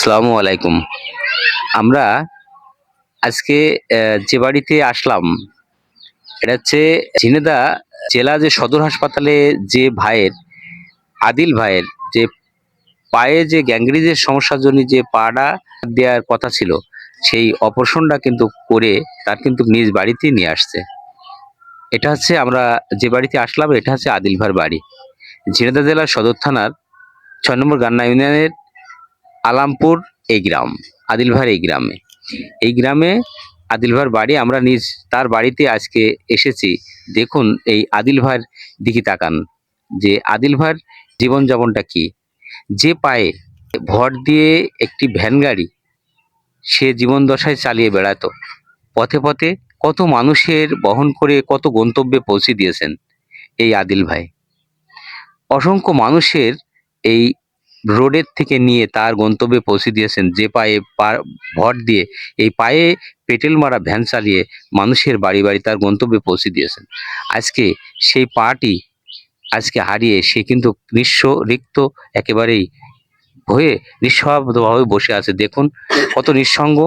আসসালামু আলাইকুম। আমরা আজকে যে বাড়িতে আসলাম, এটা হচ্ছে ঝিনেদা জেলা যে সদর হাসপাতালে যে ভাইয়ের, আদিল ভাইয়ের যে পায়ে যে গ্যাংগ্রিজের সমস্যার জন্য যে পাটা দেওয়ার কথা ছিল, সেই অপারেশনটা কিন্তু করে তার কিন্তু নিজ বাড়িতেই নিয়ে আসছে। এটা হচ্ছে আমরা যে বাড়িতে আসলাম, এটা হচ্ছে আদিল ভাইয়ের বাড়ি। ঝিনেদা জেলার সদর থানার ৬ নম্বর গান্না ইউনিয়নের আলামপুর এই গ্রাম, আদিল ভাইয়ের এই গ্রামে। এই গ্রামে আদিল ভাইয়ের বাড়ি। আমরা নিজ তার বাড়িতে আজকে এসেছি। দেখুন এই আদিল ভাইয়ের দিকে তাকান, যে আদিল ভাইয়ের জীবনযাপনটা কি। যে পায়ে ভর দিয়ে একটি ভ্যান গাড়ি সে জীবন দশায় চালিয়ে বেড়াতো, পথে পথে কত মানুষের বহন করে কত গন্তব্যে পৌঁছে দিয়েছেন এই আদিল ভাই। অসংখ্য মানুষের এই রোডের থেকে নিয়ে তার গন্তব্যে পৌঁছে দিয়েছেন, যে পায়ে ভর দিয়ে এই পায়ে পেটেল মারা ভ্যান চালিয়ে মানুষের বাড়ি বাড়ি তার গন্তব্যে পৌঁছে দিয়েছেন। আজকে সেই পাটি আজকে হারিয়ে সে কিন্তু নিঃস্ব, রিক্ত একেবারেই হয়ে নিঃস্বভাবে বসে আছে। দেখুন কত নিঃসঙ্গ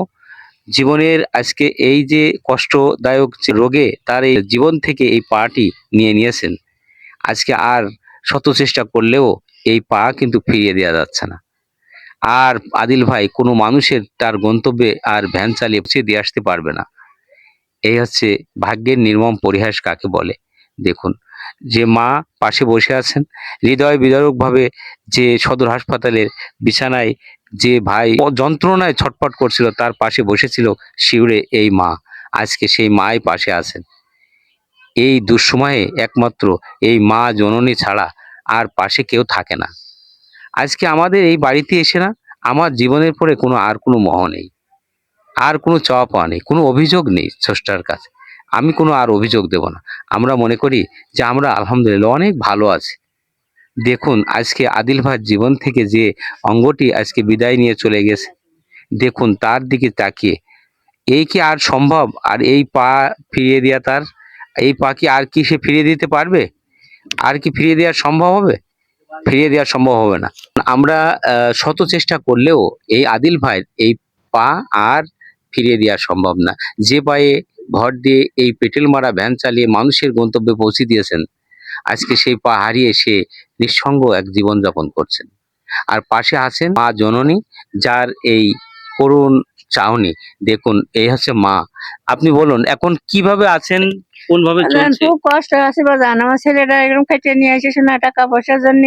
জীবনের আজকে এই যে কষ্টদায়ক যে রোগে তার এই জীবন থেকে এই পাটি নিয়ে নিয়েছেন। আজকে আর শত চেষ্টা করলেও এই পা কিন্তু ফিরিয়ে দেওয়া যাচ্ছে না। আর আদিল ভাই কোনো মানুষের তার গন্তব্যে আর ভ্যান চালিয়ে পৌঁছে দিয়ে আসতে পারবে না। এই হচ্ছে ভাগ্যের নির্মম পরিহাস কাকে বলে। দেখুন যে মা পাশে বসে আছেন, হৃদয় বিদারক ভাবে যে সদর হাসপাতালের বিছানায় যে ভাই যন্ত্রণায় ছটফট করছিল, তার পাশে বসেছিল শিউরে এই মা। আজকে সেই মাই পাশে আছেন। এই দুঃসময়ে একমাত্র এই মা জননী ছাড়া আর পাশে কেউ থাকে না। আজকে আমাদের এই বাড়িতে এসে না, আমার জীবনের পরে কোনো মোহ নেই, আর কোনো চাওয়া পাওয়া নেই, কোনো অভিযোগ নেই স্রষ্টার কাছে। আমি কোনো আর অভিযোগ দেব না। আমরা মনে করি যে আমরা আলহামদুলিল্লাহ অনেক ভালো আছি। দেখুন আজকে আদিল ভাইয়ের জীবন থেকে যে অঙ্গটি আজকে বিদায় নিয়ে চলে গেছে, দেখুন তার দিকে তাকিয়ে এই কি আর সম্ভব? আর এই পা ফিরিয়ে দেওয়া, তার এই পা কি আর কি সে ফিরিয়ে দিতে পারবে? আর কি ফিরিয়ে দেওয়া সম্ভব হবে? ফিরিয়ে দেওয়া সম্ভব হবে না। আমরা শত চেষ্টা করলেও এই আদিল ভাইয়ের এই পা আর ফিরিয়ে দেওয়া সম্ভব না। যে পায়ে ভর দিয়ে এই পেটেল মারা ভ্যান চালিয়ে মানুষের গন্তব্যে পৌঁছে দিয়েছেন, আজকে সেই পা হারিয়ে সে নিঃসঙ্গ এক জীবনযাপন করছেন। আর পাশে আছেন মা জননী, যার এই করুণ চাহনি। দেখুন এই হচ্ছে মা। আপনি বলুন এখন কিভাবে আছেন, কোনভাবে চলছে? খুব কষ্ট আছে বাজান। আমার ছেলেটা এরকম খেটে নিয়ে এসেছে না, টাকা পয়সার জন্য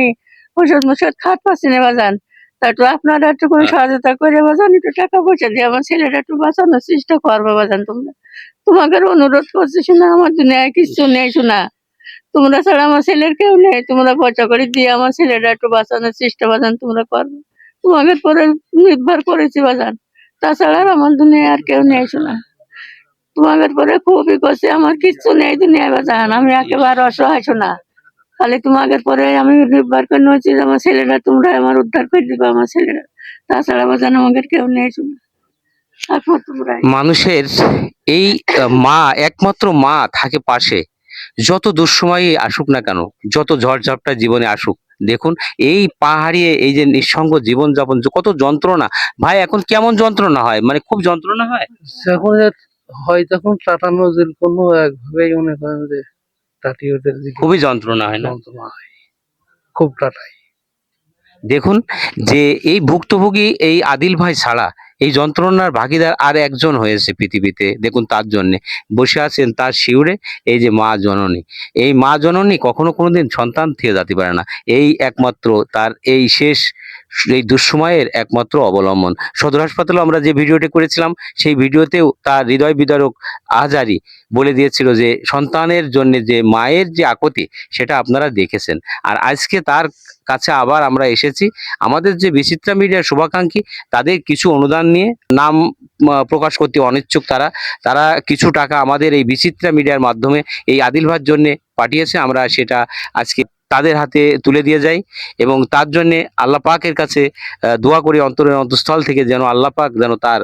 ওষুধ মুষুধ খাট পাচ্ছি না বাজান। তা একটু আপনারা একটু কোনো সহায়তা করে বাজান, একটু টাকা পয়সা দিয়ে আমার ছেলেটা একটু বাঁচানোর চেষ্টা করবে বাজান। তোমরা তোমাকে অনুরোধ করছি, শোনা আমার দুনিয়ায় কিছু নেই, শোনা তোমরা ছাড়া আমার ছেলের কেউ নেই। তোমরা পয়সা করে দিয়ে আমার ছেলেটা একটু বাঁচানোর চেষ্টা বাজান তোমরা করবে। তোমাদের পরে নির্ভর করেছি বাজান, তাছাড়া আর আমার দুনিয়ায় আর কেউ নেই, শোনা তোমাদের পরে খুবই করছে। আমার কিচ্ছু নেই দুনিয়ায় বাজান, আমি একেবারে অসহায়, শোনা খালি তোমাদের পরে আমি নির্ভর করে নিয়েছি যে আমার ছেলেরা তোমরা আমার উদ্ধার করে দিবে আমার ছেলেরা, তাছাড়া বাজান আমাদের কেউ নেই, শোনা একমাত্র তোমরাই। মানুষের এই মা, একমাত্র মা থাকে পাশে, যত দুঃসময়ই আসুক না কেন, যত ঝড়ঝাপটা জীবনে আসুক। দেখুন এই পা হারিয়ে এই যে নিঃসঙ্গ জীবনযাপন, যে কত যন্ত্রণা। ভাই এখন কেমন যন্ত্রণা হয়, মানে খুব যন্ত্রণা হয়? যখন হয় তখন টাটা নজরুল কোনো একভাবেই মনে করেন যে টাটি ওদের দিকে খুবই যন্ত্রণা হয় না? যন্ত্রণা হয়, খুব টাটাই। দেখুন যে এই ভুক্তভোগী এই আদিল ভাই ছাড়া এই যন্ত্রণার ভাগিদার আর একজন হয়েছে পৃথিবীতে। দেখুন তার জন্যে বসে আছেন তার শিউরে এই যে মা জননী। এই মা জননী কখনো কোনোদিন সন্তান থেকে যেতে পারে না। এই একমাত্র তার এই শেষ এই দুঃসময়ের একমাত্র অবলম্বন। সদর হাসপাতালে আমরা যে ভিডিওটি করেছিলাম, সেই ভিডিওতেও তার হৃদয় বিদারক আহাজারি বলে দিয়েছিল যে সন্তানের জন্য যে মায়ের যে আকুতি, সেটা আপনারা দেখেছেন। আর আজকে তার কাছে আবার আমরা এসেছি। আমাদের যে বিচিত্রা মিডিয়ার শুভাকাঙ্ক্ষী, তাদের কিছু অনুদান নিয়ে, নাম প্রকাশ করতে অনিচ্ছুক তারা, তারা কিছু টাকা আমাদের এই বিচিত্রা মিডিয়ার মাধ্যমে এই আদিল ভাইয়ের জন্য পাঠিয়েছে। আমরা সেটা আজকে তাদের হাতে তুলে দিয়ে যাই এবং তার জন্যে আল্লাহ পাকের কাছে দোয়া করি অন্তরের অন্তঃস্থল থেকে, যেন আল্লাহ পাক যেন তার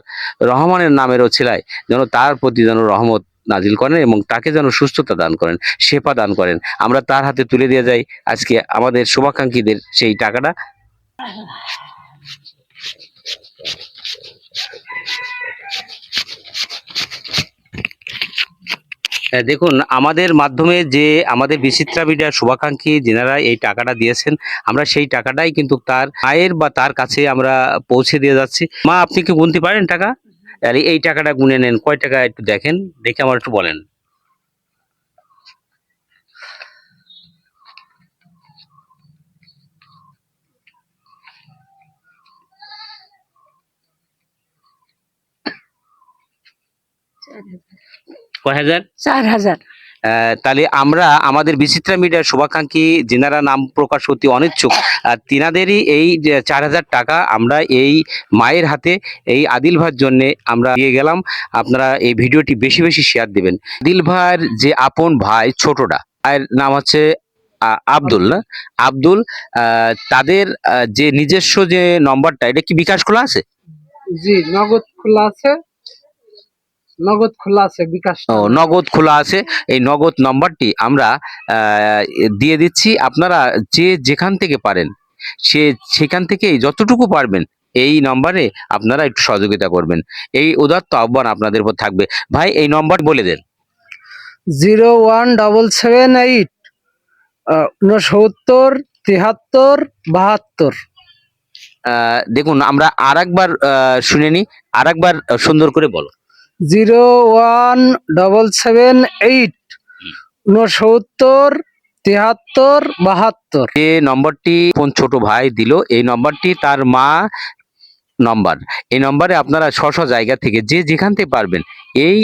রহমানের নামের ওছিলায় যেন তার প্রতি যেন রহমত নাজিল করেন এবং তাকে যেন সুস্থতা দান করেন, শেফা দান করেন। আমরা তার হাতে তুলে দিয়ে যাই আজকে আমাদের শুভাকাঙ্ক্ষীদের সেই টাকাটা। দেখুন আমাদের মাধ্যমে যে আমাদের বিচিত্রা মিডিয়ার শুভাকাঙ্ক্ষী যেনারা এই টাকাটা দিয়েছেন, আমরা সেই টাকাটাই কিন্তু তার মায়ের বা তার কাছে আমরা পৌঁছে দিয়ে যাচ্ছি। মা, আপনি কি গুনতে পারেন টাকা? আর এই টাকাটা গুনে নেন, কয় টাকা একটু দেখেন, দেখে আমার একটু বলেন। কয় হাজার? 4,000। তাহলে আমরা আমাদের বিচিত্রা মিডিয়ার শুভাকাঙ্ক্ষী যেনারা নাম প্রকাশ অতি অনিচ্ছুক, তিনাদেরই এই যে 4,000 টাকা আমরা এই মায়ের হাতে এই আদিল ভাইয়ের জন্য আমরা দিয়ে গেলাম। আপনারা এই ভিডিওটি বেশি বেশি শেয়ার দিবেন। আদিল ভাইয়ের যে আপন ভাই ছোটটা, ভাইয়ের নাম হচ্ছে আব্দুল, না? আব্দুল, তাদের যে নিজস্ব যে নম্বরটা, এটা কি বিকাশ খোলা আছে? জি, নগদ খোলা আছে, নগদ খোলা আছে, বিকাশ ও, না। নগদ খোলা আছে। এই নগদ নম্বরটি আমরা দিয়ে দিচ্ছি। আপনারা যে যেখান থেকে পারেন সেখান থেকেই যতটুকু পারবেন এই নম্বরে আপনারা একটু সহযোগিতা করবেন। এই উদাত্ত আহ্বান আপনাদের উপর থাকবে। ভাই, এই নম্বর বলে দেন। 01778 69 73 72। দেখুন, আমরা আরেকবার শুনে নি, আরেকবার সুন্দর করে বলো। 01778 69 73 72। যে নম্বরটি কোন ছোট ভাই দিল, এই নম্বরটি তার মা নম্বর। এই নম্বরে আপনারা স্ব জায়গা থেকে যে যেখান থেকে পারবেন এই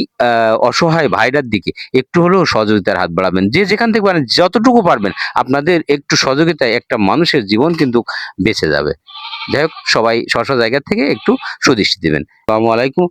অসহায় ভাইরার দিকে একটু হলেও সহযোগিতার হাত বাড়াবেন। যে যেখান থেকে পারেন, যতটুকু পারবেন, আপনাদের একটু সহযোগিতায় একটা মানুষের জীবন কিন্তু বেঁচে যাবে। যাই হোক, সবাই স্ব জায়গা থেকে একটু সুদৃষ্টি দিবেন। আসসালামু আলাইকুম।